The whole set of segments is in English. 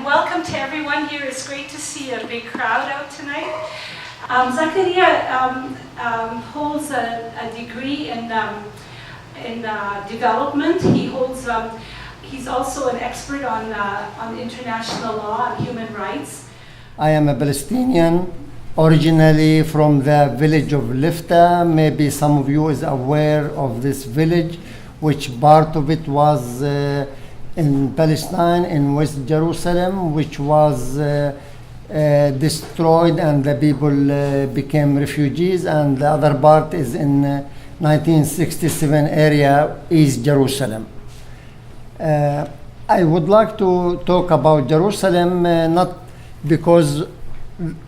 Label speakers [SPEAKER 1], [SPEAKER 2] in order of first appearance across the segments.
[SPEAKER 1] welcome to everyone here. It's great to see a big crowd out tonight. Zakaria holds a degree in development. He's also an expert on international law and human rights.
[SPEAKER 2] I am a Palestinian, originally from the village of Lifta. Maybe some of you is aware of this village, which part of it was in Palestine, in West Jerusalem, which was destroyed and the people became refugees, and the other part is in 1967 area, East Jerusalem. I would like to talk about Jerusalem, not because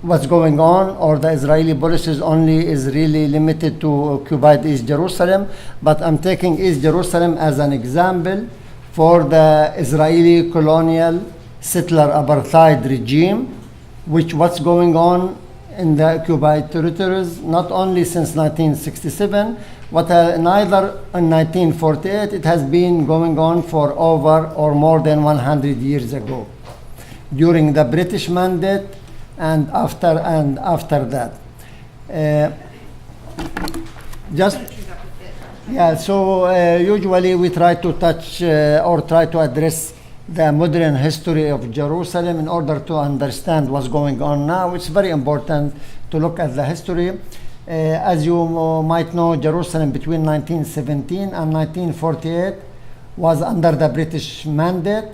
[SPEAKER 2] what's going on or the Israeli policies only is really limited to occupied East Jerusalem, but I'm taking East Jerusalem as an example for the Israeli colonial settler apartheid regime, which what's going on in the occupied territories, not only since 1967, but neither in 1948. It has been going on for over or more than 100 years ago, during the British Mandate and after that. Usually we try to touch or try to address the modern history of Jerusalem in order to understand what's going on now. It's very important to look at the history. As you might know, Jerusalem between 1917 and 1948 was under the British Mandate.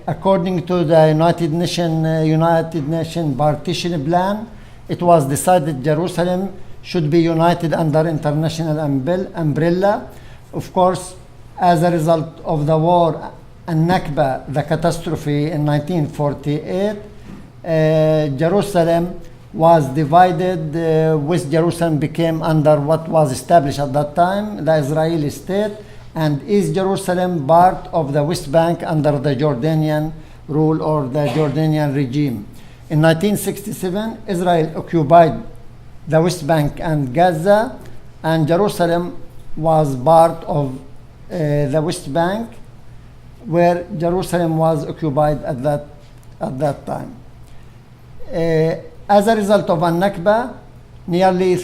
[SPEAKER 2] According to the United Nations partition plan, it was decided Jerusalem should be united under international umbrella. Of course, as a result of the war and Nakba, the catastrophe in 1948, Jerusalem was divided. West Jerusalem became under what was established at that time, the Israeli state, and East Jerusalem part of the West Bank under the Jordanian rule or the Jordanian regime. In 1967, Israel occupied the West Bank and Gaza, and Jerusalem was part of the West Bank, where Jerusalem was occupied at that time. As a result of Nakba, nearly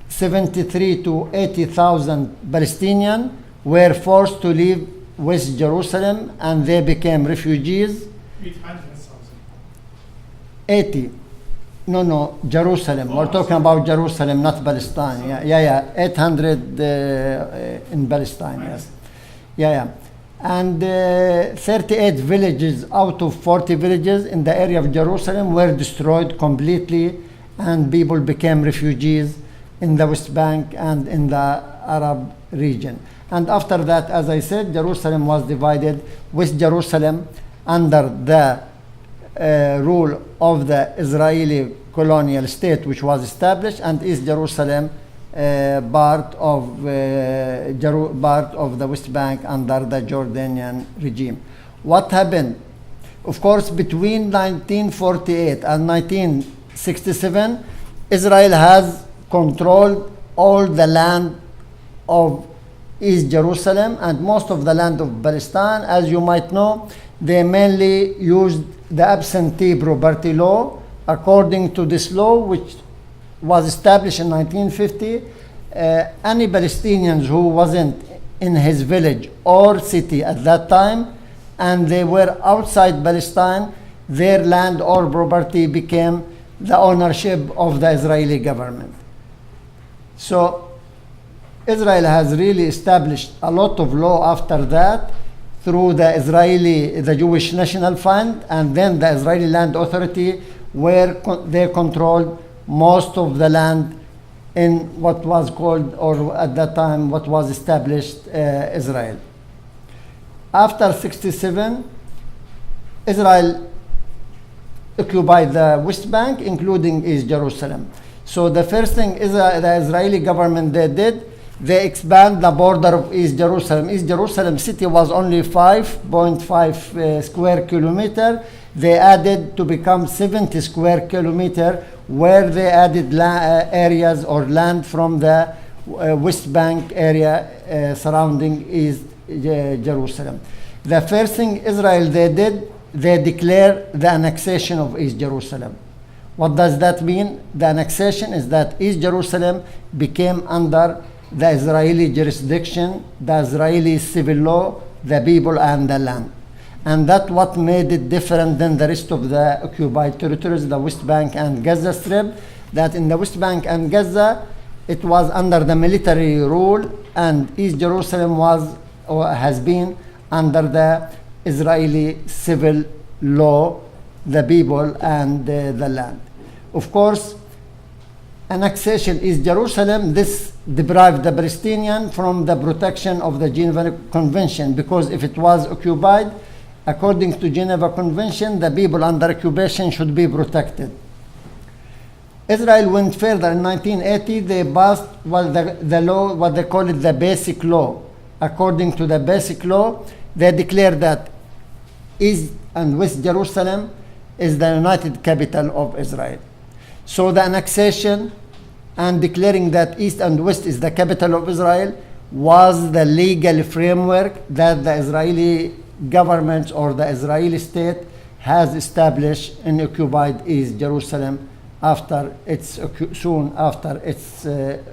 [SPEAKER 2] 73 to 80,000 Palestinians were forced to leave West Jerusalem, and they became refugees. 80. No, Jerusalem. We're talking about Jerusalem, not Palestine. 800 in Palestine, yes. And 38 villages out of 40 villages in the area of Jerusalem were destroyed completely, and people became refugees in the West Bank and in the Arab region. And after that, as I said, Jerusalem was divided. West Jerusalem under the rule of the Israeli colonial state, which was established, and East Jerusalem part of the West Bank under the Jordanian regime. What happened? Of course, between 1948 and 1967, Israel has controlled all the land of East Jerusalem and most of the land of Palestine. As you might know, they mainly used the absentee property law. According to this law, which was established in 1950, any Palestinians who wasn't in his village or city at that time, and they were outside Palestine, their land or property became the ownership of the Israeli government. So Israel has really established a lot of law after that through the Jewish National Fund, and then the Israeli Land Authority, where they controlled most of the land in what was called, or at that time, what was established Israel. After 1967, Israel occupied the West Bank, including East Jerusalem. So the first thing the Israeli government did, they expand the border of East Jerusalem. East Jerusalem city was only 5.5 square kilometer. They added to become 70 square kilometer, where they added areas or land from the West Bank area surrounding East Jerusalem. The first thing Israel they did, they declare the annexation of East Jerusalem. What does that mean? The annexation is that East Jerusalem became under the Israeli jurisdiction, the Israeli civil law, the people and the land. And that's what made it different than the rest of the occupied territories, the West Bank and Gaza Strip, that in the West Bank and Gaza, it was under the military rule, and East Jerusalem was or has been under the Israeli civil law, the people and the land. Of course, annexation East Jerusalem, this deprived the Palestinian from the protection of the Geneva Convention, because if it was occupied, according to Geneva Convention, the people under occupation should be protected. Israel went further. In 1980, they passed the law, what they call it the Basic Law. According to the Basic Law, they declared that East and West Jerusalem is the united capital of Israel. So the annexation and declaring that East and West is the capital of Israel was the legal framework that the Israeli government or the Israeli state has established in occupied East Jerusalem soon after its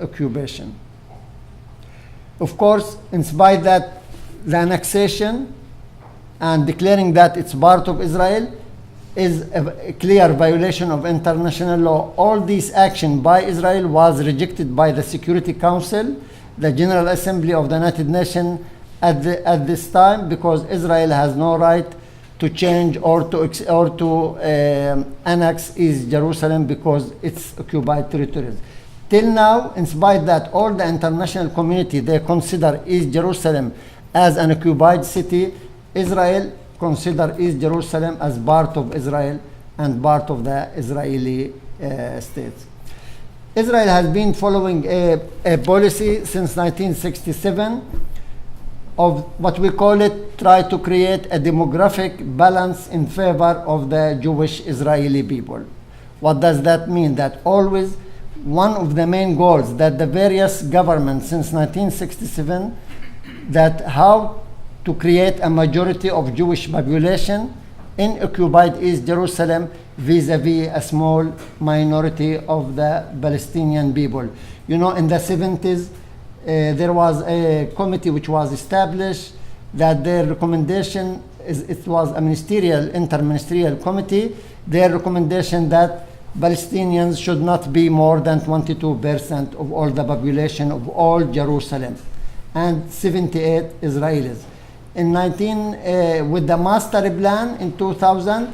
[SPEAKER 2] occupation. Of course, in spite that the annexation and declaring that it's part of Israel is a clear violation of international law. All these action by Israel was rejected by the Security Council, the General Assembly of the United Nations at this time, because Israel has no right to change or to annex East Jerusalem because it's occupied territories. Till now, in spite that all the international community, they consider East Jerusalem as an occupied city, Israel consider East Jerusalem as part of Israel and part of the Israeli state. Israel has been following a policy since 1967 of what we call it, try to create a demographic balance in favor of the Jewish Israeli people. What does that mean? That always one of the main goals that the various governments since 1967, that how to create a majority of Jewish population in occupied East Jerusalem vis-a-vis a small minority of the Palestinian people. You know, in the 70s, there was a committee which was established that their recommendation it was a interministerial committee. Their recommendation that Palestinians should not be more than 22% of all the population of all Jerusalem, and 78 Israelis. With the master plan in 2000,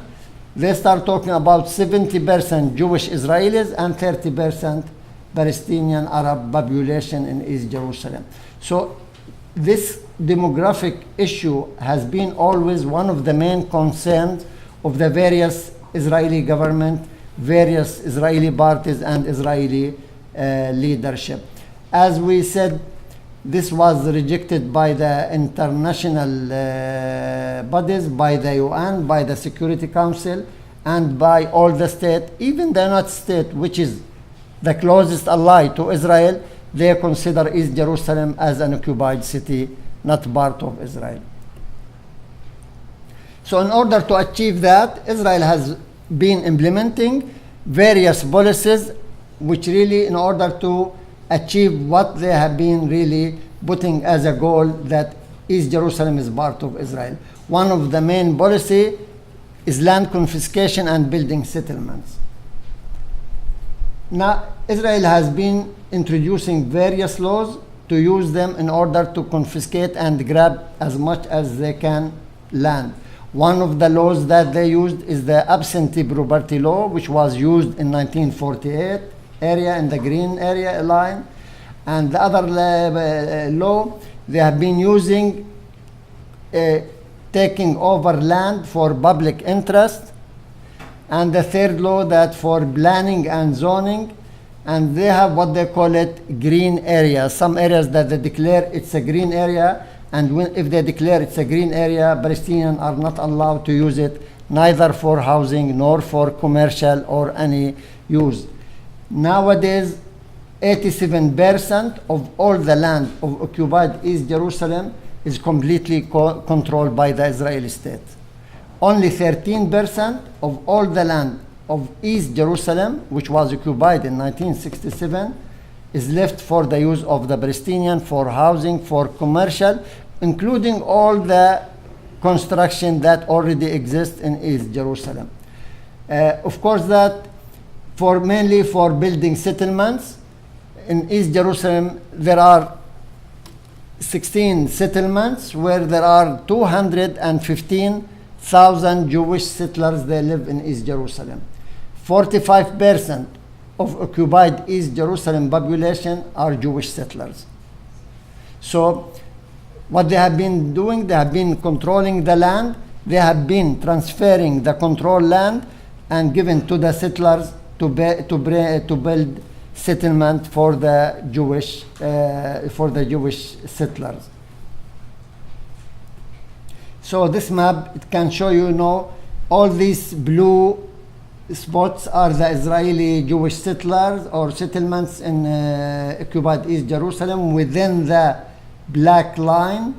[SPEAKER 2] they start talking about 70% Jewish Israelis and 30% Palestinian Arab population in East Jerusalem. So this demographic issue has been always one of the main concerns of the various Israeli government, various Israeli parties and Israeli leadership. As we said, this was rejected by the international bodies, by the UN, by the Security Council, and by all the states. Even the United States, which is the closest ally to Israel, they consider East Jerusalem as an occupied city, not part of Israel. So in order to achieve that, Israel has been implementing various policies which really in order to achieve what they have been really putting as a goal, that East Jerusalem is part of Israel. One of the main policy is land confiscation and building settlements. Now, Israel has been introducing various laws to use them in order to confiscate and grab as much as they can land. One of the laws that they used is the absentee property law, which was used in 1948 area in the green area line. And the other law, they have been using taking over land for public interest. And the third law that for planning and zoning, and they have what they call it green areas. Some areas that they declare it's a green area, and if they declare it's a green area, Palestinians are not allowed to use it, neither for housing nor for commercial or any use. Nowadays, 87% of all the land of occupied East Jerusalem is completely controlled by the Israeli state. only 13% of all the land of East Jerusalem, which was occupied in 1967, is left for the use of the Palestinian, for housing, for commercial, including all the construction that already exists in East Jerusalem. Of course, that mainly for building settlements. In East Jerusalem, there are 16 settlements where there are 215,000 Jewish settlers. They live in East Jerusalem. 45% of occupied East Jerusalem population are Jewish settlers. So what they have been doing, they have been controlling the land. They have been transferring the controlled land and given to the settlers to build settlement for the Jewish settlers. So this map, it can show you now all these blue spots are the Israeli Jewish settlers or settlements in occupied East Jerusalem. Within the black line,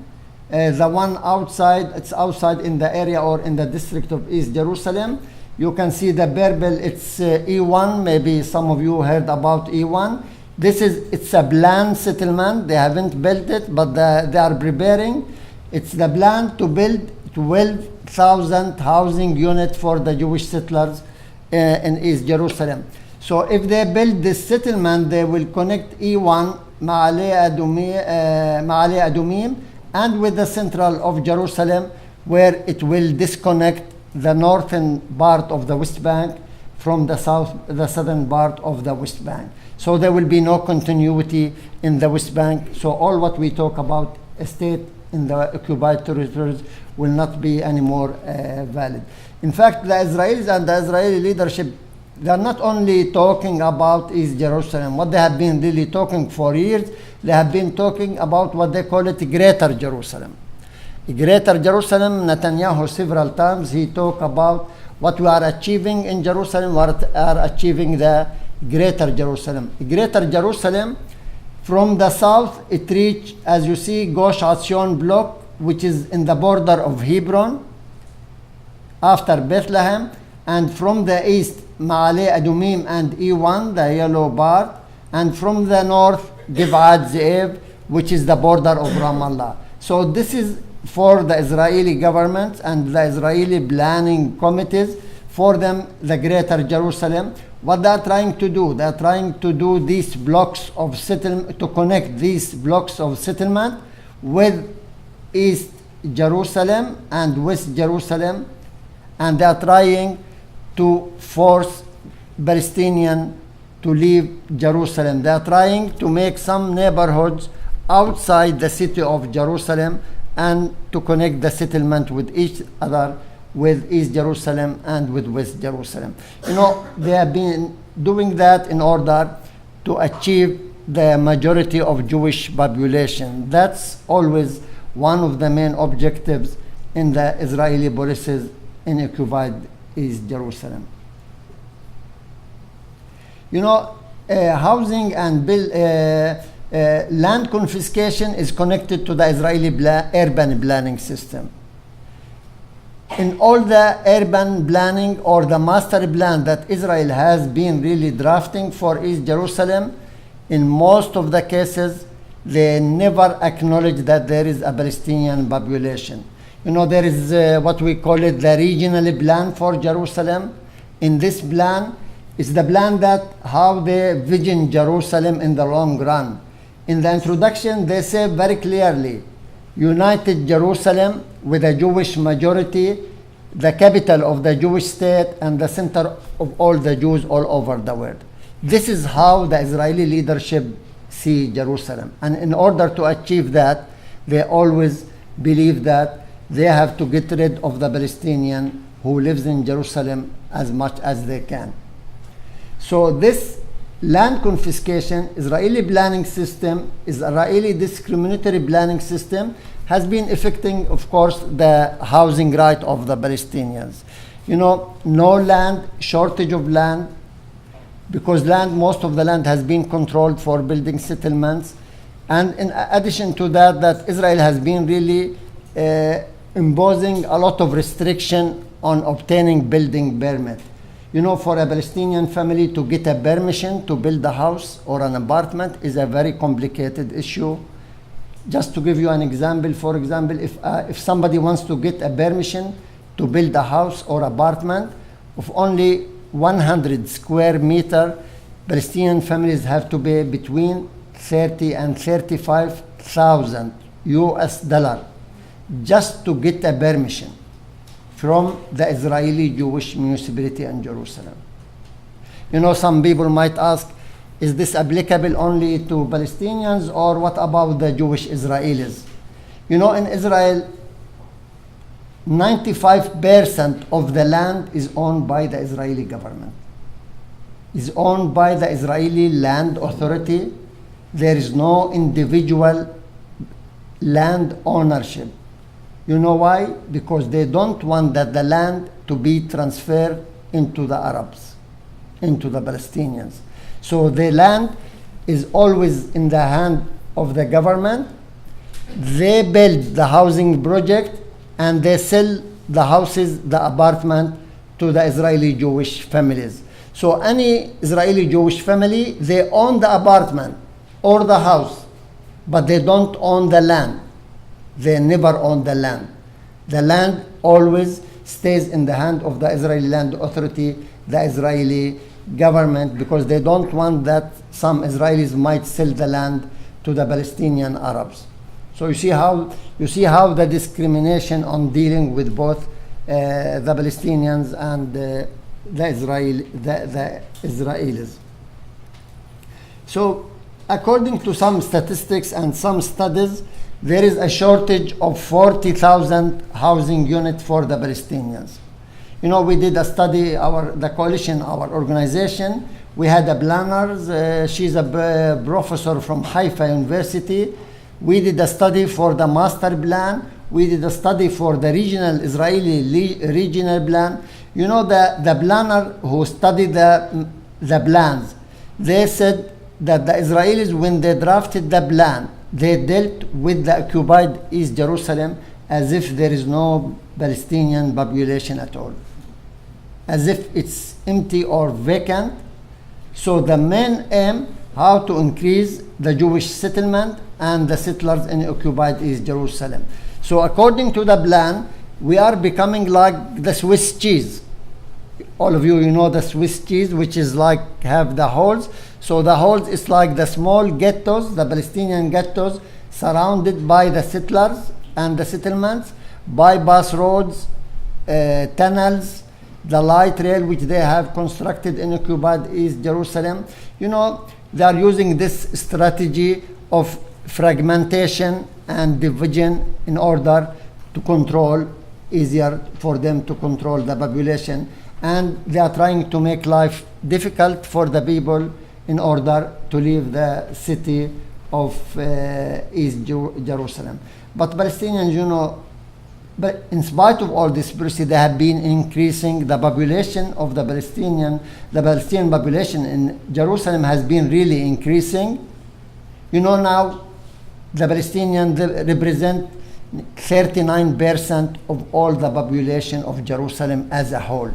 [SPEAKER 2] the one outside, it's outside in the area or in the district of East Jerusalem. You can see the purple, it's E1. Maybe some of you heard about E1. It's a planned settlement. They haven't built it, but they are preparing. It's the plan to build 12,000 housing units for the Jewish settlers in East Jerusalem. So if they build this settlement, they will connect E1, Ma'ale Adumim, and with the central of Jerusalem, where it will disconnect the northern part of the West Bank from the southern part of the West Bank. So there will be no continuity in the West Bank. So all what we talk about a state in the occupied territories will not be anymore valid. In fact, the Israelis and the Israeli leadership, they are not only talking about East Jerusalem. What they have been really talking for years, they have been talking about what they call it Greater Jerusalem. Greater Jerusalem, Netanyahu several times, he talked about what we are achieving in Jerusalem, what are achieving the Greater Jerusalem. Greater Jerusalem, from the south, it reach, as you see, Gosh Atzion block, which is in the border of Hebron, after Bethlehem, and from the east, Ma'ale Adumim and E1, the yellow part, and from the north, Givat Ze'ev, which is the border of Ramallah. So this is for the Israeli government and the Israeli planning committees, for them, the Greater Jerusalem. What they are trying to do, they are trying to do these blocks of settlement, to connect these blocks of settlement with East Jerusalem and West Jerusalem, and they are trying to force Palestinians to leave Jerusalem. They are trying to make some neighborhoods outside the city of Jerusalem and to connect the settlement with each other, with East Jerusalem and with West Jerusalem. You know, they have been doing that in order to achieve the majority of Jewish population. That's always one of the main objectives in the Israeli policies in occupied East Jerusalem. You know, housing and land confiscation is connected to the Israeli urban planning system. In all the urban planning or the master plan that Israel has been really drafting for East Jerusalem, in most of the cases, they never acknowledge that there is a Palestinian population. You know, there is what we call it the regional plan for Jerusalem. In this plan, it's the plan that how they vision Jerusalem in the long run. In the introduction, they say very clearly, United Jerusalem with a Jewish majority, the capital of the Jewish state and the center of all the Jews all over the world. This is how the Israeli leadership see Jerusalem. And in order to achieve that, they always believe that they have to get rid of the Palestinian who lives in Jerusalem as much as they can. So this land confiscation, Israeli planning system, Israeli discriminatory planning system has been affecting, of course, the housing right of the Palestinians. You know, no land, shortage of land, because most of the land has been controlled for building settlements. And in addition to that, Israel has been really imposing a lot of restriction on obtaining building permit. You know, for a Palestinian family to get a permission to build a house or an apartment is a very complicated issue. Just to give you an example, for example, if somebody wants to get a permission to build a house or apartment of only 100 square meter, Palestinian families have to pay between 30 and 35,000 US dollar just to get a permission from the Israeli Jewish municipality in Jerusalem. You know, some people might ask, is this applicable only to Palestinians, or what about the Jewish Israelis? You know, in Israel, 95% of the land is owned by the Israeli government. Is owned by the Israeli Land Authority. There is no individual land ownership. You know why? Because they don't want that the land to be transferred into the Arabs, into the Palestinians. So the land is always in the hand of the government. They build the housing project and they sell the houses, the apartment to the Israeli Jewish families. So any Israeli Jewish family, they own the apartment or the house, but they don't own the land. They never own the land. The land always stays in the hand of the Israeli Land Authority, the Israeli government, because they don't want that some Israelis might sell the land to the Palestinian Arabs. So you see how the discrimination on dealing with both the Palestinians and the Israelis. So according to some statistics and some studies, there is a shortage of 40,000 housing units for the Palestinians. You know, we did a study, the coalition, our organization, we had a planner, she's a professor from Haifa University. We did a study for the master plan. We did a study for the regional Israeli regional plan. You know, the planner who studied the plans, they said that the Israelis, when they drafted the plan, they dealt with the occupied East Jerusalem as if there is no Palestinian population at all, as if it's empty or vacant. So the main aim, how to increase the Jewish settlement and the settlers in occupied East Jerusalem. So according to the plan, we are becoming like the Swiss cheese. All of you know the Swiss cheese, which is like have the holes. So the holes is like the small ghettos, the Palestinian ghettos, surrounded by the settlers and the settlements, bypass roads, tunnels, the light rail which they have constructed in occupied East Jerusalem. You know, they are using this strategy of fragmentation and division in order to control, easier for them to control the population. And they are trying to make life difficult for the people in order to leave the city of East Jerusalem. But Palestinians, you know, but in spite of all this policy, they have been increasing the population of the Palestinian population in Jerusalem has been really increasing. You know, now the Palestinians represent 39% of all the population of Jerusalem as a whole.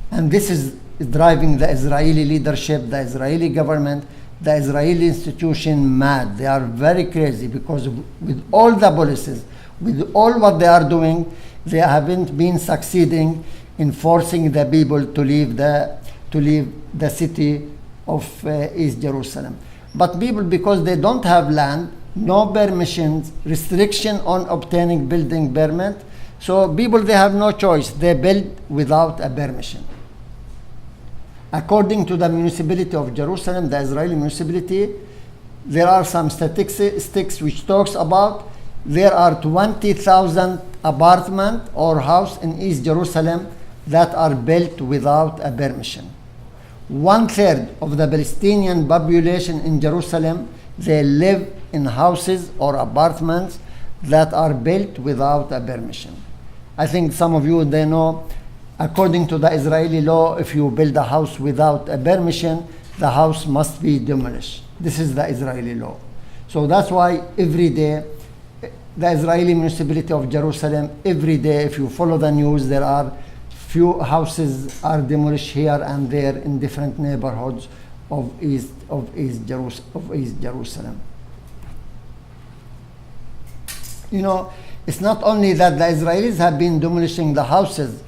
[SPEAKER 2] And this is driving the Israeli leadership, the Israeli government, the Israeli institution mad. They are very crazy because with all the policies, with all what they are doing, they haven't been succeeding in forcing the people to leave the city of East Jerusalem. But people, because they don't have land, no permissions, restriction on obtaining building permit, so people, they have no choice. They build without a permission. According to the municipality of Jerusalem, the Israeli municipality, there are some statistics which talks about there are 20,000 apartments or house in East Jerusalem that are built without a permission. 1/3 of the Palestinian population in Jerusalem, they live in houses or apartments that are built without a permission. I think some of you, they know, according to the Israeli law, if you build a house without a permission, the house must be demolished. This is the Israeli law. So that's why every day the Israeli municipality of Jerusalem, every day, if you follow the news, there are few houses are demolished here and there in different neighborhoods of East Jerusalem. You know, it's not only that the Israelis have been demolishing the houses,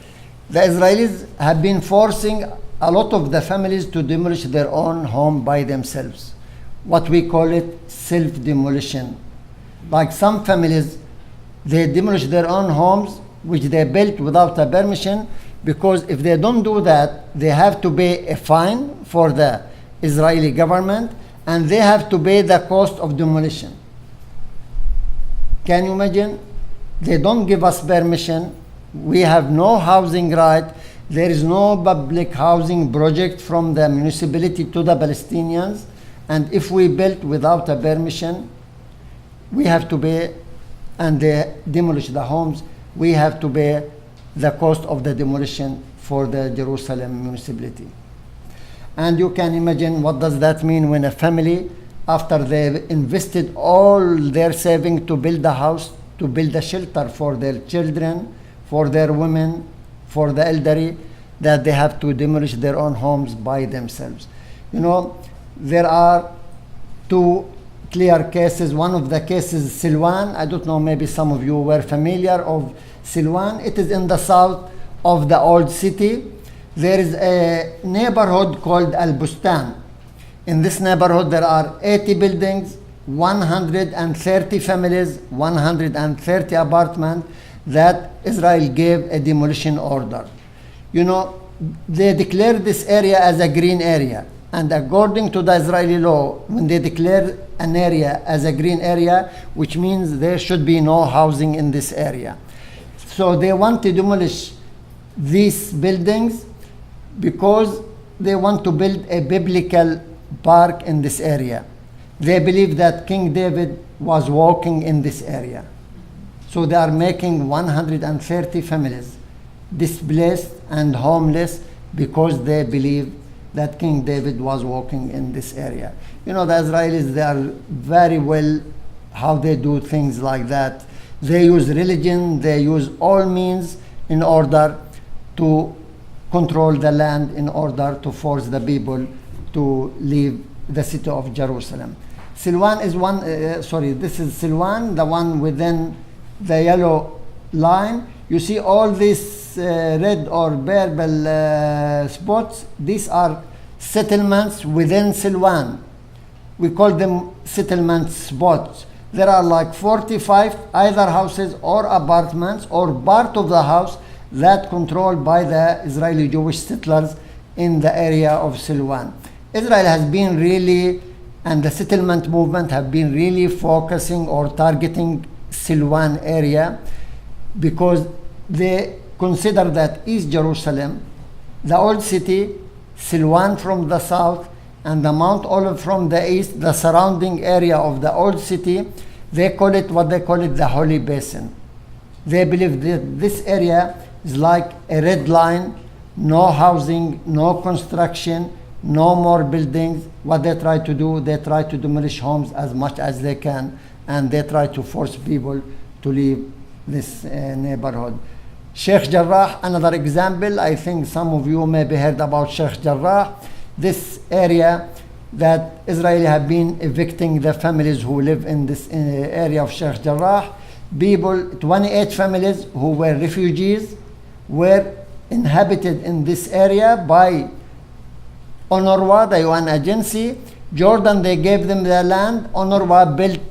[SPEAKER 2] the Israelis have been forcing a lot of the families to demolish their own home by themselves. What we call it self-demolition. Like some families, they demolish their own homes, which they built without a permission, because if they don't do that, they have to pay a fine for the Israeli government, and they have to pay the cost of demolition. Can you imagine? They don't give us permission. We have no housing right. There is no public housing project from the municipality to the Palestinians. And if we built without a permission, we have to pay, and they demolish the homes, we have to pay the cost of the demolition for the Jerusalem municipality. And you can imagine what does that mean when a family, after they've invested all their saving to build a house, to build a shelter for their children, for their women, for the elderly, that they have to demolish their own homes by themselves. You know, there are two clear cases. One of the cases, Silwan. I don't know, maybe some of you were familiar of Silwan. It is in the south of the old city. There is a neighborhood called Al Bustan. In this neighborhood, there are 80 buildings, 130 families, 130 apartments that Israel gave a demolition order. You know, they declared this area as a green area. And according to the Israeli law, when they declare an area as a green area, which means there should be no housing in this area. So they want to demolish these buildings because they want to build a biblical park in this area. They believe that King David was walking in this area. So they are making 130 families displaced and homeless because they believe that King David was walking in this area. You know, the Israelis, they are very well how they do things like that. They use religion, they use all means in order to control the land, in order to force the people to leave the city of Jerusalem. Silwan is one, this is Silwan, the one within the yellow line. You see all these red or purple spots, these are settlements within Silwan. We call them settlement spots. There are like 45 either houses or apartments or part of the house that controlled by the Israeli Jewish settlers in the area of Silwan. Israel has been really, and the settlement movement have been really focusing or targeting Silwan area because they consider that East Jerusalem, the old city, Silwan from the south, and the Mount Olive from the east, the surrounding area of the old city, they call it what they call it the Holy Basin. They believe that this area is like a red line, no housing, no construction, no more buildings. What they try to do, they try to demolish homes as much as they can, and they try to force people to leave this neighborhood. Sheikh Jarrah, another example. I think some of you maybe heard about Sheikh Jarrah. This area that Israeli have been evicting the families who live in this area of Sheikh Jarrah. People, 28 families who were refugees, were inhabited in this area by UNRWA, the UN agency. Jordan, they gave them the land. UNRWA built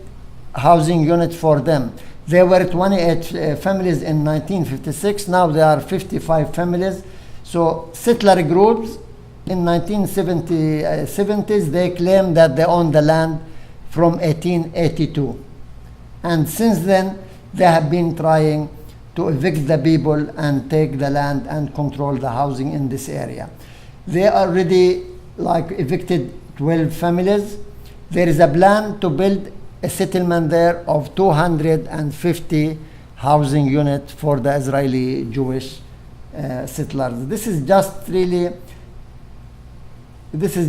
[SPEAKER 2] housing units for them. There were 28 families in 1956. Now there are 55 families. So settler groups in 1970s, they claimed that they owned the land from 1882. And since then, they have been trying to evict the people and take the land and control the housing in this area. They already evicted 12 families. There is a plan to build a settlement there of 250 housing units for the Israeli Jewish settlers. This is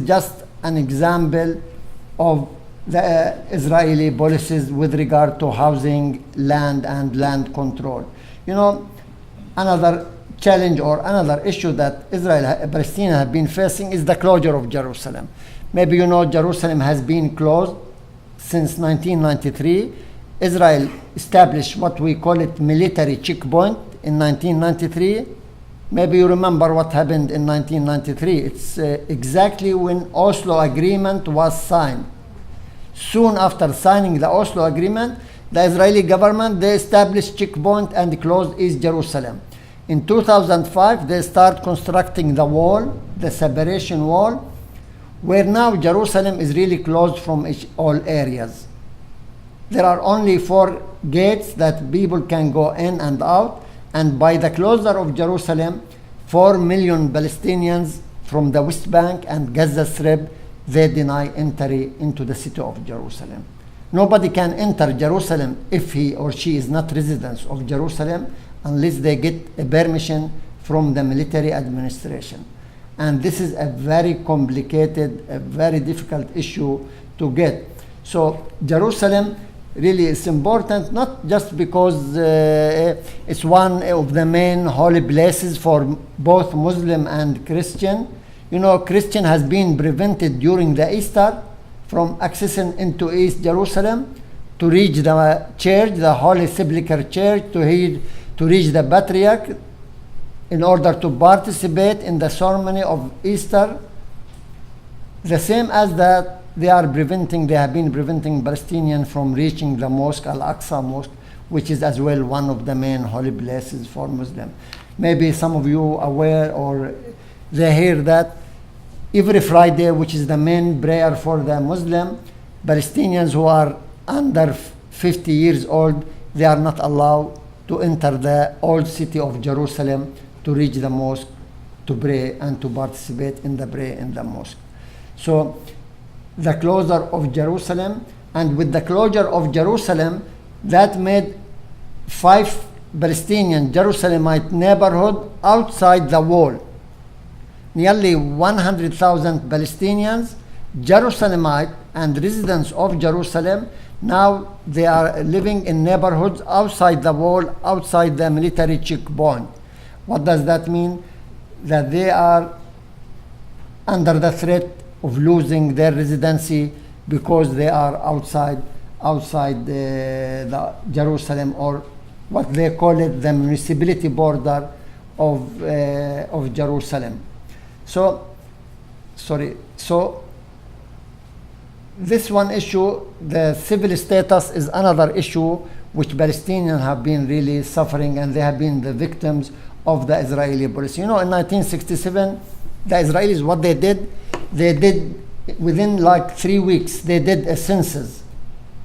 [SPEAKER 2] just an example of the Israeli policies with regard to housing, land, and land control. You know, another challenge or another issue that Israel, Palestine have been facing is the closure of Jerusalem. Maybe you know Jerusalem has been closed since 1993. Israel established what we call it military checkpoint in 1993. Maybe you remember what happened in 1993. It's exactly when Oslo Agreement was signed. Soon after signing the Oslo Agreement, the Israeli government, they established checkpoint and closed East Jerusalem. In 2005, they start constructing the wall, the separation wall, where now Jerusalem is really closed from all areas. There are only 4 gates that people can go in and out, and by the closure of Jerusalem, 4 million Palestinians from the West Bank and Gaza Strip, they deny entry into the city of Jerusalem. Nobody can enter Jerusalem if he or she is not residents of Jerusalem unless they get a permission from the military administration. And this is a very complicated, a very difficult issue to get. So Jerusalem really is important, not just because it's one of the main holy places for both Muslim and Christian. You know, Christian has been prevented during the Easter from accessing into East Jerusalem to reach the church, the Holy Sepulchre Church, to reach the Patriarch in order to participate in the ceremony of Easter. The same as that they have been preventing Palestinians from reaching the mosque, Al-Aqsa Mosque, which is as well one of the main holy places for Muslims. Maybe some of you are aware or they hear that every Friday, which is the main prayer for the Muslim, Palestinians who are under 50 years old, they are not allowed to enter the old city of Jerusalem to reach the mosque to pray and to participate in the prayer in the mosque. So the closure of Jerusalem, and with the closure of Jerusalem, that made 5 Palestinian Jerusalemite neighborhood outside the wall. Nearly 100,000 Palestinians, Jerusalemite and residents of Jerusalem, now they are living in neighborhoods outside the wall, outside the military checkpoint. What does that mean? That they are under the threat of losing their residency because they are outside the Jerusalem, or what they call it, the municipality border of Jerusalem. So this one issue, the civil status, is another issue which Palestinians have been really suffering, and they have been the victims of the Israeli policy. You know, in 1967, the Israelis, what they did within like 3 weeks, they did a census.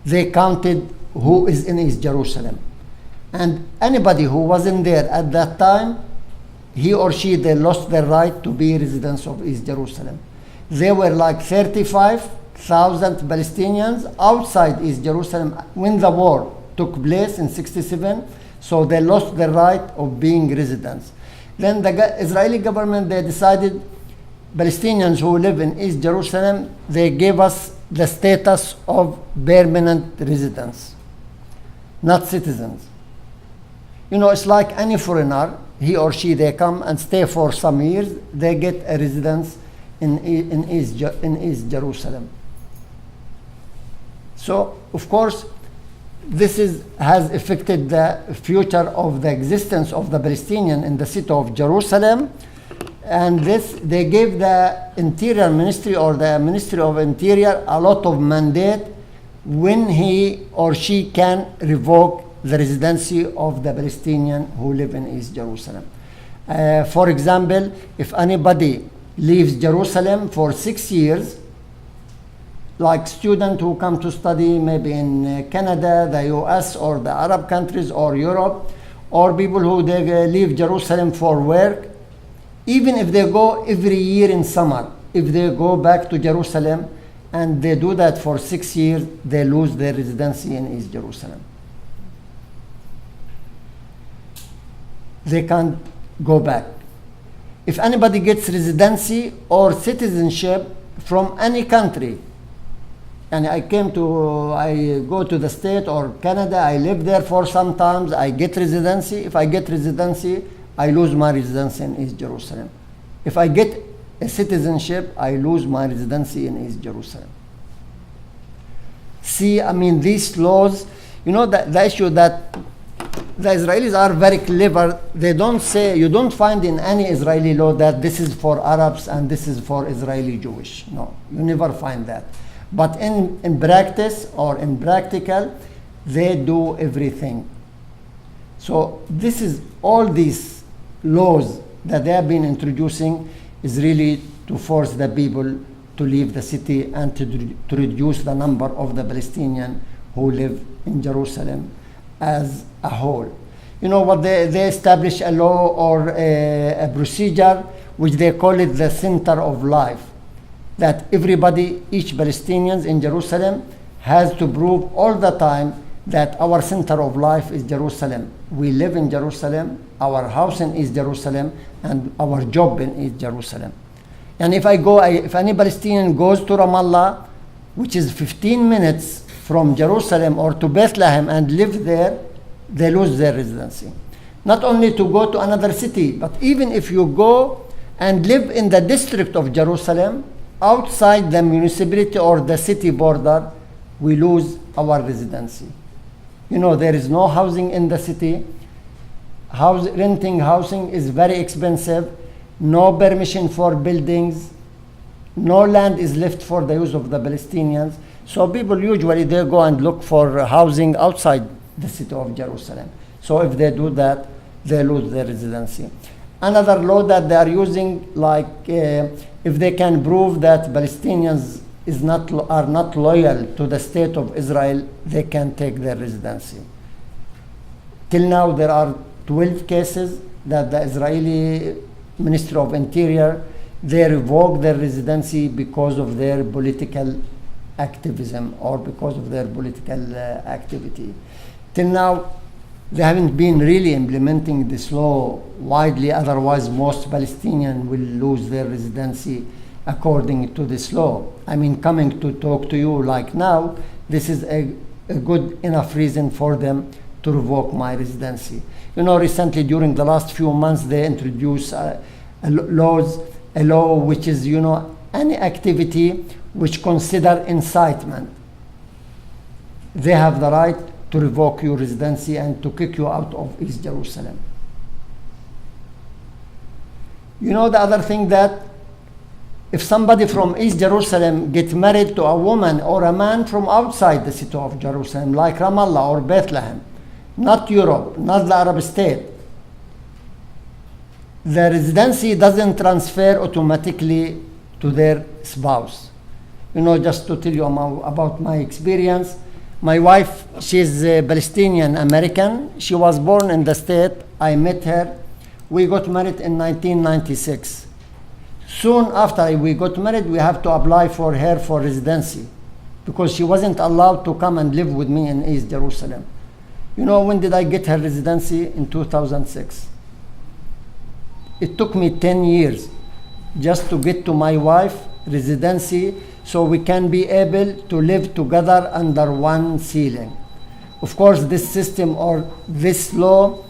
[SPEAKER 2] They counted who is in East Jerusalem. And anybody who wasn't there at that time, he or she, they lost their right to be residents of East Jerusalem. There were like 35,000 Palestinians outside East Jerusalem when the war took place in 1967, so they lost the right of being residents. Then the Israeli government, they decided Palestinians who live in East Jerusalem, they gave us the status of permanent residents, not citizens. You know, it's like any foreigner, he or she, they come and stay for some years, they get a residence in East Jerusalem. So, of course, this has affected the future of the existence of the Palestinian in the city of Jerusalem. And they gave the Interior Ministry or the Ministry of Interior a lot of mandate when he or she can revoke the residency of the Palestinian who live in East Jerusalem. For example, if anybody leaves Jerusalem for 6 years, like students who come to study maybe in Canada, the US, or the Arab countries, or Europe, or people who they leave Jerusalem for work, even if they go every year in summer, if they go back to Jerusalem and they do that for 6 years, they lose their residency in East Jerusalem. They can't go back. If anybody gets residency or citizenship from any country, And I go to the state or Canada, I live there for some times, I get residency. If I get residency, I lose my residency in East Jerusalem. If I get a citizenship, I lose my residency in East Jerusalem. See, I mean, these laws, you know, the issue that the Israelis are very clever. They don't say, you don't find in any Israeli law that this is for Arabs and this is for Israeli Jewish. No, you never find that. But in practice or in practical, they do everything. So this is all these laws that they have been introducing is really to force the people to leave the city and to reduce the number of the Palestinians who live in Jerusalem as a whole. You know what, they establish a law or a procedure which they call it the center of life. That everybody, each Palestinian in Jerusalem has to prove all the time that our center of life is Jerusalem. We live in Jerusalem, our house in East Jerusalem, and our job in East Jerusalem. And if any Palestinian goes to Ramallah, which is 15 minutes from Jerusalem or to Bethlehem and live there, they lose their residency. Not only to go to another city, but even if you go and live in the district of Jerusalem, outside the municipality or the city border, we lose our residency. You know, there is no housing in the city. Renting housing is very expensive. No permission for buildings. No land is left for the use of the Palestinians. So people usually, they go and look for housing outside the city of Jerusalem. So if they do that, they lose their residency. Another law that they are using, like if they can prove that Palestinians are not loyal to the state of Israel, they can take their residency. Till now, there are 12 cases that the Israeli Ministry of Interior, they revoked their residency because of their political activism or because of their political activity. Till now, they haven't been really implementing this law widely, otherwise most Palestinians will lose their residency according to this law. I mean, coming to talk to you like now, this is a good enough reason for them to revoke my residency. You know, recently during the last few months, they introduced a law which is, you know, any activity which consider incitement. They have the right to revoke your residency and to kick you out of East Jerusalem. You know, the other thing, that if somebody from East Jerusalem gets married to a woman or a man from outside the city of Jerusalem, like Ramallah or Bethlehem, not Europe, not the Arab state, the residency doesn't transfer automatically to their spouse. You know, just to tell you about my experience, my wife, she's Palestinian American. She was born in the state. I met her. We got married in 1996. Soon after we got married, we have to apply for her for residency because she wasn't allowed to come and live with me in East Jerusalem. You know, when did I get her residency? In 2006. It took me 10 years just to get to my wife residency so we can be able to live together under one ceiling. Of course, this system or this law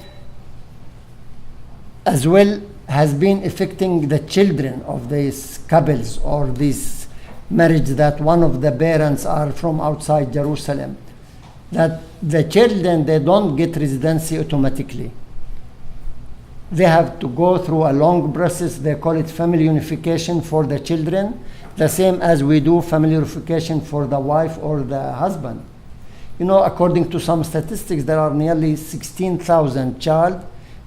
[SPEAKER 2] as well has been affecting the children of these couples or this marriage that one of the parents are from outside Jerusalem. That the children, they don't get residency automatically. They have to go through a long process. They call it family unification for the children, the same as we do family unification for the wife or the husband. You know, according to some statistics, there are nearly 16,000 children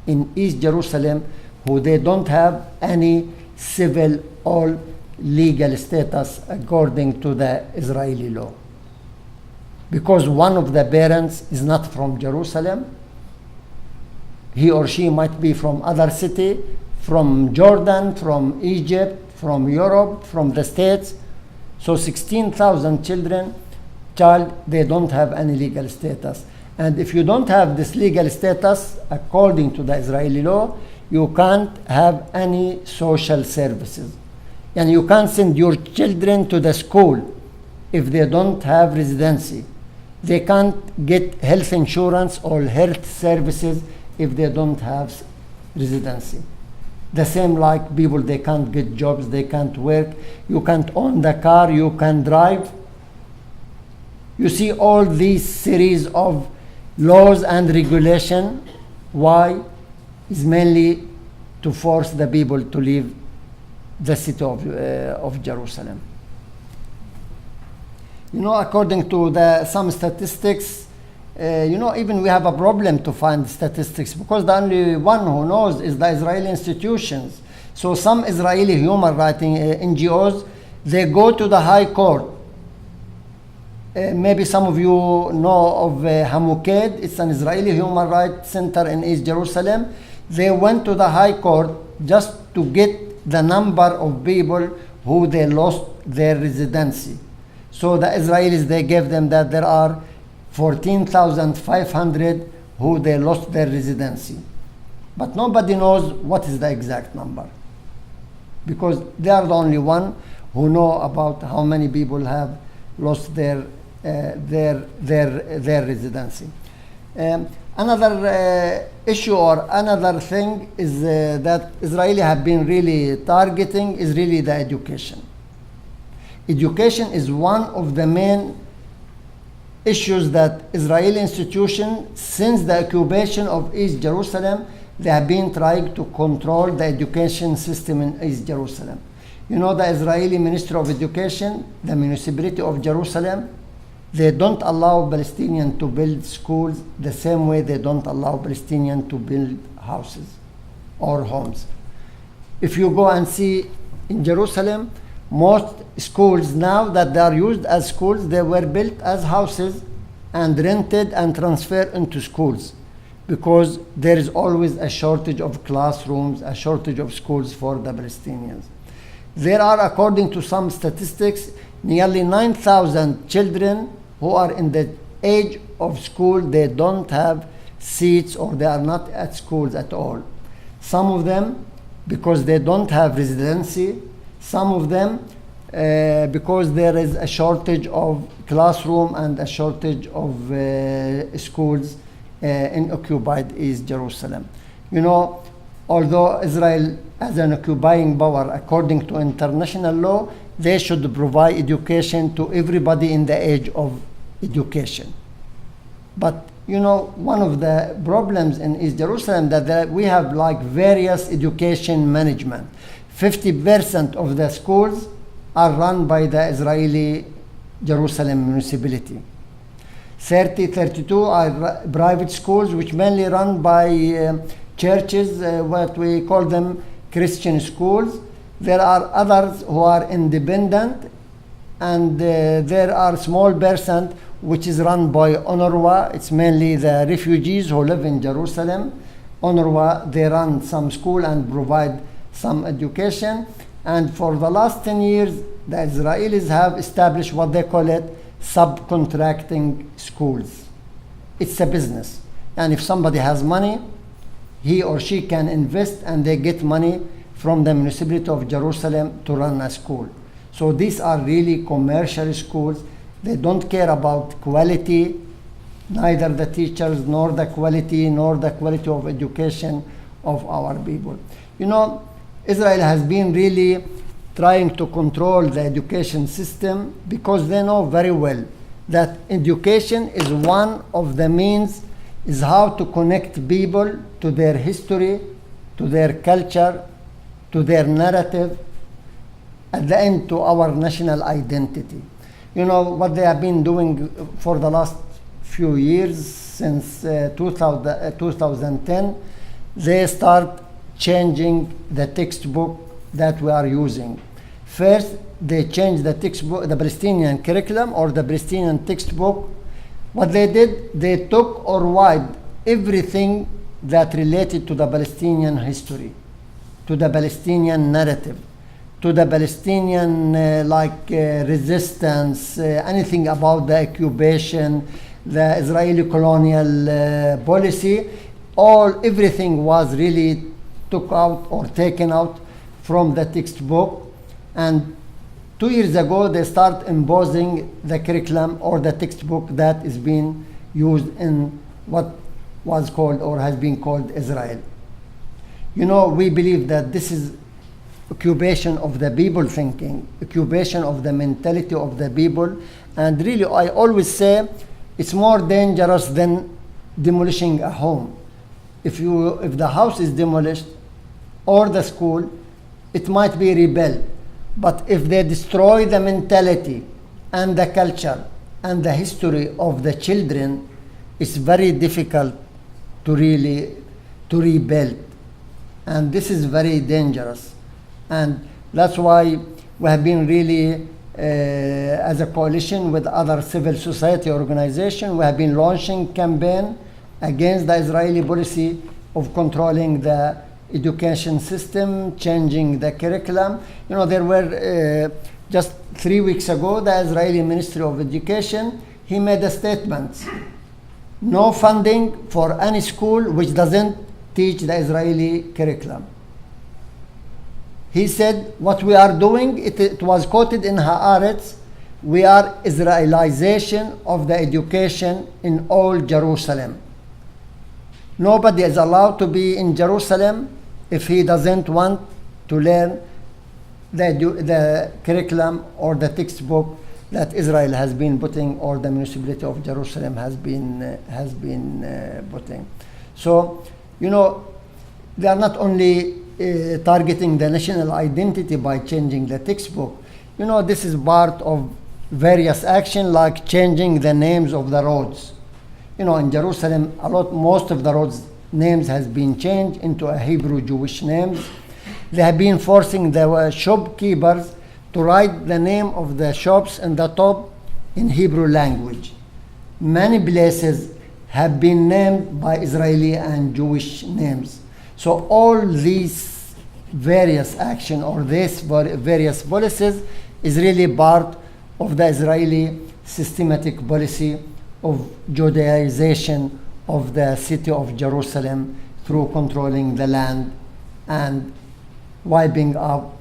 [SPEAKER 2] in East Jerusalem who they don't have any civil or legal status according to the Israeli law. Because one of the parents is not from Jerusalem, he or she might be from other city, from Jordan, from Egypt, from Europe, from the States. So 16,000 child, they don't have any legal status. And if you don't have this legal status, according to the Israeli law, you can't have any social services. And you can't send your children to the school if they don't have residency. They can't get health insurance or health services if they don't have residency. The same like people, they can't get jobs, they can't work, you can't own the car, you can drive. You see all these series of laws and regulation. Why? Is mainly to force the people to leave the city of Jerusalem. You know, according to some statistics, you know, even we have a problem to find statistics because the only one who knows is the Israeli institutions. So some Israeli human rights NGOs, they go to the high court. Maybe some of you know of Hamuked. It's an Israeli human rights center in East Jerusalem. They went to the high court just to get the number of people who they lost their residency. So the Israelis, they gave them that there are 14,500 who they lost their residency. But nobody knows what is the exact number because they are the only one who know about how many people have lost their residency. Another issue or another thing is that Israeli have been really targeting is really the education. Education is one of the main issues that Israeli institutions, since the occupation of East Jerusalem, they have been trying to control the education system in East Jerusalem. You know, the Israeli Ministry of Education, the municipality of Jerusalem, they don't allow Palestinians to build schools the same way they don't allow Palestinians to build houses or homes. If you go and see in Jerusalem, most schools now that they are used as schools, they were built as houses and rented and transferred into schools because there is always a shortage of classrooms, a shortage of schools for the Palestinians. There are, according to some statistics, nearly 9,000 children who are in the age of school, they don't have seats or they are not at schools at all. Some of them because they don't have residency, some of them because there is a shortage of classroom and a shortage of schools in occupied East Jerusalem. You know, although Israel as an occupying power, according to international law, they should provide education to everybody in the age of education. But you know, one of the problems in East Jerusalem that we have like various education management. 50% of the schools are run by the Israeli Jerusalem municipality. 32 are private schools which mainly run by churches, what we call them Christian schools. There are others who are independent, and there are small percent which is run by UNRWA. It's mainly the refugees who live in Jerusalem. UNRWA, they run some school and provide some education. And for the last 10 years, the Israelis have established what they call it subcontracting schools. It's a business. And if somebody has money, he or she can invest and they get money from the municipality of Jerusalem to run a school. So these are really commercial schools. They don't care about quality, neither the teachers nor the quality of education of our people. You know, Israel has been really trying to control the education system because they know very well that education is one of the means is how to connect people to their history, to their culture, to their narrative, at the end to our national identity. You know, what they have been doing for the last few years, since 2010, they start changing the textbook that we are using. First, they changed the textbook, the Palestinian curriculum or the Palestinian textbook. What they did, they took or wiped everything that related to the Palestinian history, to the Palestinian narrative, to the Palestinian resistance, anything about the occupation, the Israeli colonial policy, everything was really took out or taken out from the textbook and 2 years ago, they start imposing the curriculum or the textbook that is being used in what was called or has been called Israel. You know, we believe that this is occupation of the people thinking, occupation of the mentality of the people. And really, I always say it's more dangerous than demolishing a home. If the house is demolished or the school, it might be rebuilt. But if they destroy the mentality and the culture and the history of the children, it's very difficult to rebuild. And this is very dangerous. And that's why we have been really, as a coalition with other civil society organizations, we have been launching campaign against the Israeli policy of controlling the education system, changing the curriculum. You know, there were, just 3 weeks ago, the Israeli Ministry of Education, he made a statement. No funding for any school which doesn't teach the Israeli curriculum. He said, what we are doing, it was quoted in Haaretz, we are Israelization of the education in all Jerusalem. Nobody is allowed to be in Jerusalem if he doesn't want to learn the curriculum or the textbook that Israel has been putting, or the municipality of Jerusalem has been putting. So, you know, they are not only targeting the national identity by changing the textbook. You know, this is part of various action, like changing the names of the roads. You know, in Jerusalem, most of the roads names has been changed into a Hebrew Jewish names. They have been forcing the shopkeepers to write the name of the shops in the top in Hebrew language. Many places have been named by Israeli and Jewish names. So all these various action or these various policies is really part of the Israeli systematic policy of Judaization of the city of Jerusalem through controlling the land and wiping out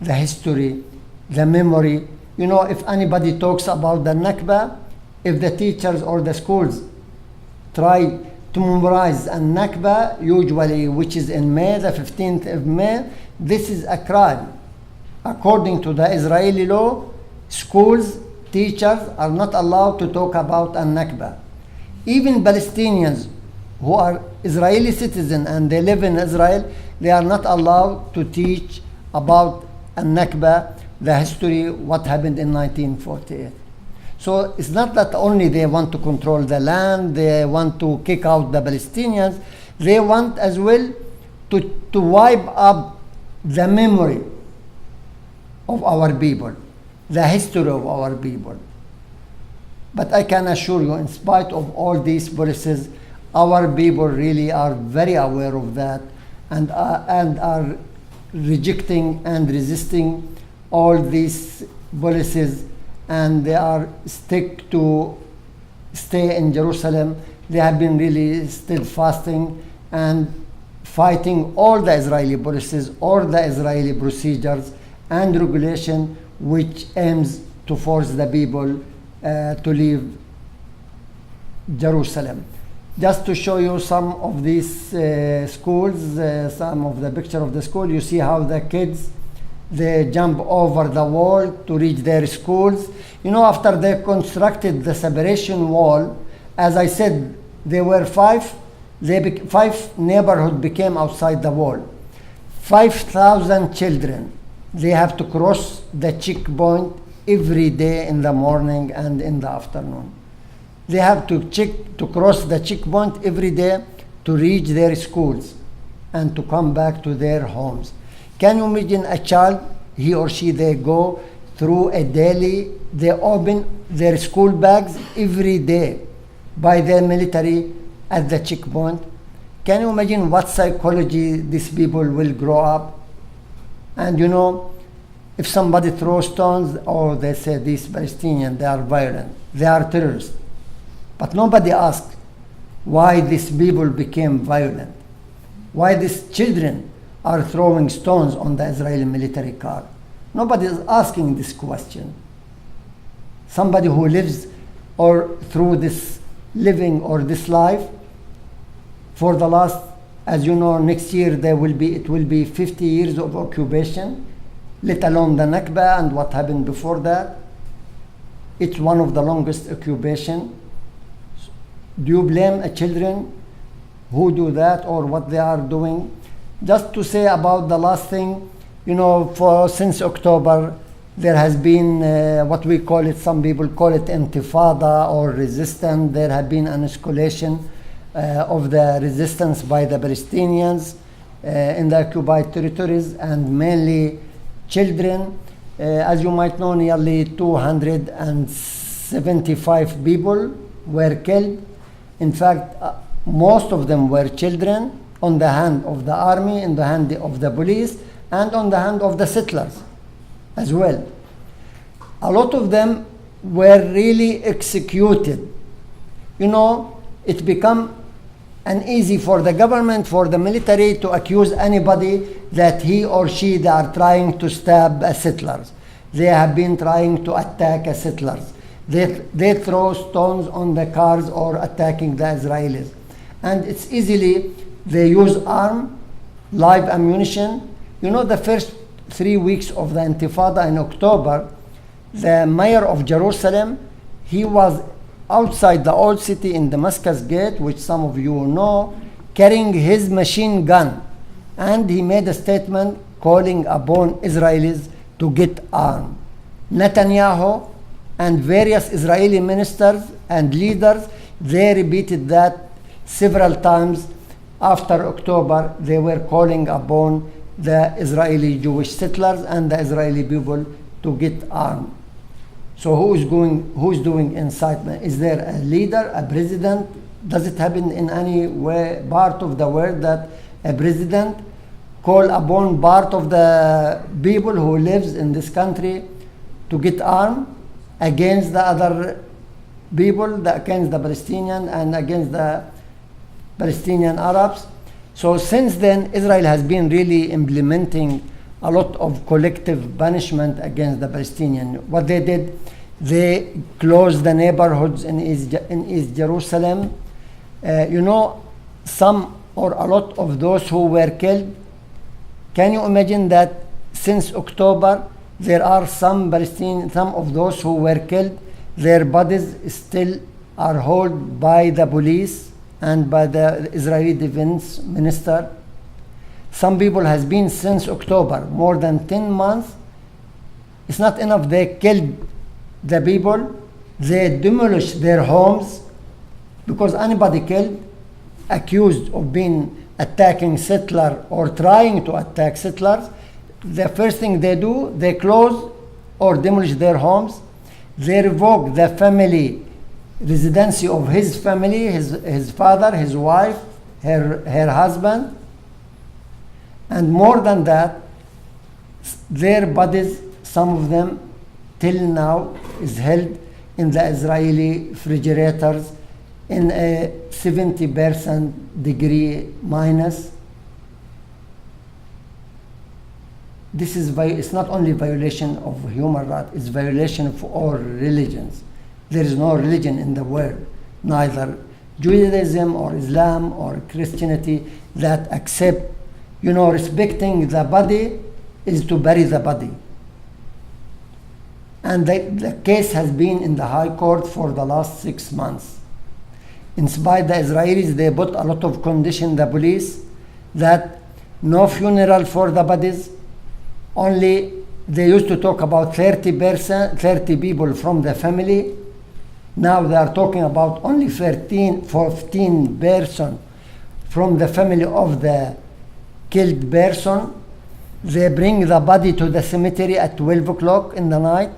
[SPEAKER 2] the history, the memory. You know, if anybody talks about the Nakba, if the teachers or the schools try to memorize a Nakba, usually which is in May, the 15th of May, this is a crime. According to the Israeli law, schools, teachers are not allowed to talk about a Nakba. Even Palestinians who are Israeli citizens and they live in Israel, they are not allowed to teach about a Nakba, the history, what happened in 1948. So it's not that only they want to control the land, they want to kick out the Palestinians, they want as well to wipe up the memory of our people, the history of our people. But I can assure you, in spite of all these policies, our people really are very aware of that and are rejecting and resisting all these policies, and they are stick to stay in Jerusalem. They have been really steadfasting and fighting all the Israeli policies, all the Israeli procedures and regulation which aims to force the people to leave Jerusalem. Just to show you some of these schools, some of the picture of the school, you see how the kids, they jump over the wall to reach their schools. You know, after they constructed the separation wall, as I said, there were five neighborhoods became outside the wall. 5,000 children, they have to cross the checkpoint every day in the morning and in the afternoon. They have to cross the checkpoint every day to reach their schools and to come back to their homes. Can you imagine a child, he or she, they go through a daily, they open their school bags every day by the military at the checkpoint? Can you imagine what psychology these people will grow up? And you know, if somebody throws stones, or they say these Palestinians, they are violent, they are terrorists. But nobody asks why these people became violent, why these children are throwing stones on the Israeli military car. Nobody is asking this question. Somebody who lives or through this living or this life for the last, as you know, next year it will be 50 years of occupation, let alone the Nakba and what happened before that. It's one of the longest occupation. Do you blame children who do that or what they are doing? Just to say about the last thing, since October, there has been what we call it, some people call it intifada or resistance. There have been an escalation of the resistance by the Palestinians in the occupied territories, and mainly children. As you might know, nearly 275 people were killed. In fact, most of them were children, on the hand of the army, in the hand of the police, and on the hand of the settlers as well. A lot of them were really executed. It become uneasy for the government, for the military to accuse anybody that he or she they are trying to stab settlers. They have been trying to attack settlers. They throw stones on the cars or attacking the Israelis. And it's easily, they use live ammunition. The first 3 weeks of the Intifada in October, the mayor of Jerusalem, he was outside the old city in Damascus Gate, which some of you know, carrying his machine gun. And he made a statement calling upon Israelis to get armed. Netanyahu and various Israeli ministers and leaders, they repeated that several times after October. They were calling upon the Israeli Jewish settlers and the Israeli people to get armed. So who's doing incitement? Is there a leader, a president? Does it happen in any way, part of the world, that a president call upon part of the people who lives in this country to get armed against the other people, against the Palestinian and against the Palestinian Arabs? So since then, Israel has been really implementing a lot of collective punishment against the Palestinians. What they did, they closed the neighborhoods in East Jerusalem. Some or a lot of those who were killed, can you imagine that since October, there are some of those who were killed, their bodies still are held by the police and by the Israeli defense minister. Some people has been since October, more than 10 months. It's not enough. They killed the people. They demolished their homes, because anybody killed, accused of being attacking settler or trying to attack settlers, the first thing they do, they close or demolish their homes. They revoke the family residency of his family, his father, his wife, her husband. And more than that, their bodies, some of them till now, is held in the Israeli refrigerators in a 70% degree minus. This is it's not only violation of human rights, it's violation of all religions. There is no religion in the world, neither Judaism or Islam or Christianity, that accept, respecting the body is to bury the body. And the case has been in the High Court for the last 6 months. In spite the Israelis, they put a lot of condition, the police, that no funeral for the bodies. Only, they used to talk about 30 people from the family. Now they are talking about only 14 person from the family of the killed person. They bring the body to the cemetery at 12 o'clock in the night.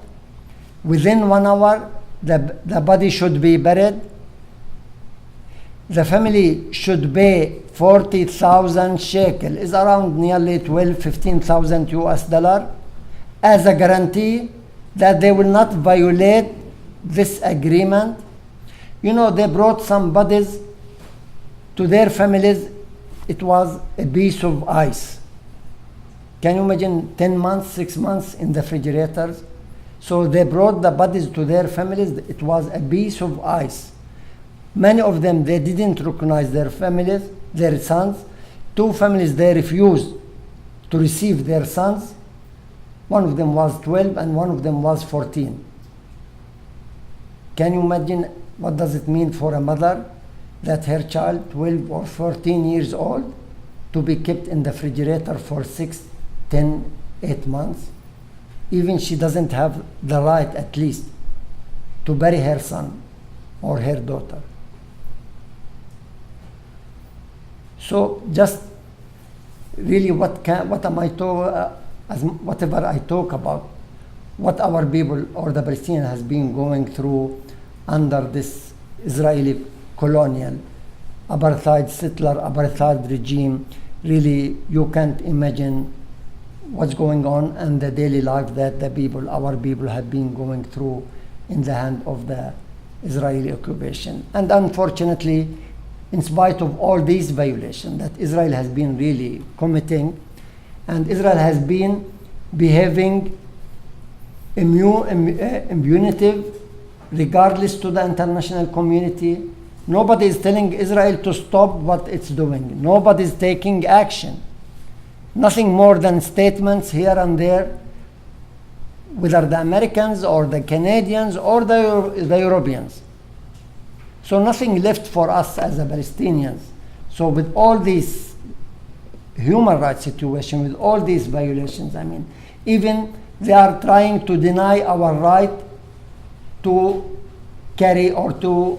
[SPEAKER 2] Within 1 hour, the body should be buried. The family should pay 40,000 shekel, is around nearly 15,000 US dollar, as a guarantee that they will not violate this agreement. They brought some bodies to their families. It was a piece of ice. Can you imagine 10 months, 6 months in the refrigerators? So they brought the bodies to their families. It was a piece of ice. Many of them, they didn't recognize their families, their sons. 2 families, they refused to receive their sons. One of them was 12 and one of them was 14. Can you imagine what does it mean for a mother that her child, 12 or 14 years old, to be kept in the refrigerator for 6, 10, 8 months? Even she doesn't have the right, at least, to bury her son or her daughter. So just really what am I whatever I talk about, what our people or the Palestinians has been going through under this Israeli colonial apartheid settler apartheid regime, really you can't imagine what's going on and the daily life that our people have been going through in the hand of the Israeli occupation. And unfortunately, in spite of all these violations that Israel has been really committing, and Israel has been behaving impunitive regardless to the international community. Nobody is telling Israel to stop what it's doing. Nobody is taking action. Nothing more than statements here and there, whether the Americans or the Canadians or the Europeans. So nothing left for us as the Palestinians. So with all these human rights situation, with all these violations, I mean, even they are trying to deny our right to carry or to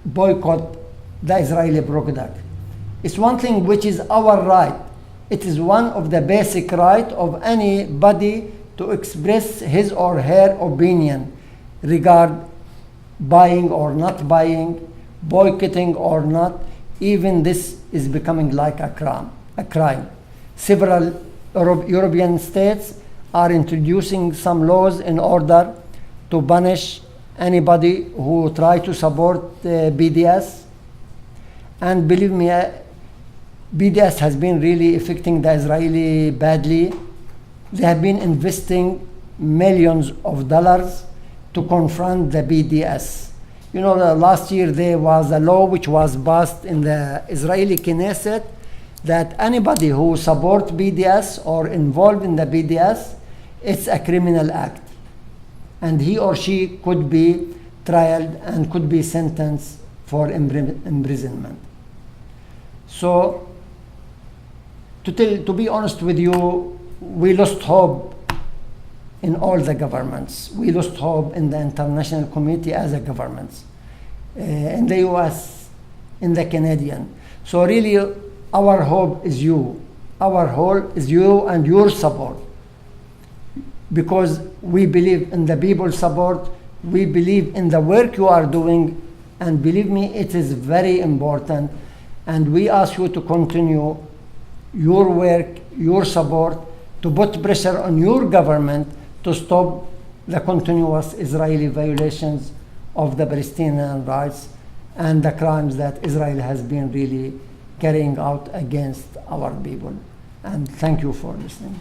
[SPEAKER 2] boycott the Israeli product. It's one thing which is our right. It is one of the basic rights of anybody to express his or her opinion regarding buying or not buying, boycotting or not. Even this is becoming like a crime. Several European states are introducing some laws in order to punish anybody who try to support BDS. And believe me, BDS has been really affecting the Israeli badly. They have been investing millions of dollars to confront the BDS. You know, last year there was a law which was passed in the Israeli Knesset that anybody who supports BDS or involved in the BDS, it's a criminal act. And he or she could be trialed and could be sentenced for imprisonment. So, to be honest with you, we lost hope in all the governments. We lost hope in the international community as a governments, in the US, in the Canadian. So really, our hope is you. Our hope is you and your support. Because we believe in the people's support, we believe in the work you are doing, and believe me, it is very important. And we ask you to continue your work, your support, to put pressure on your government to stop the continuous Israeli violations of the Palestinian rights and the crimes that Israel has been really carrying out against our people. And thank you for listening.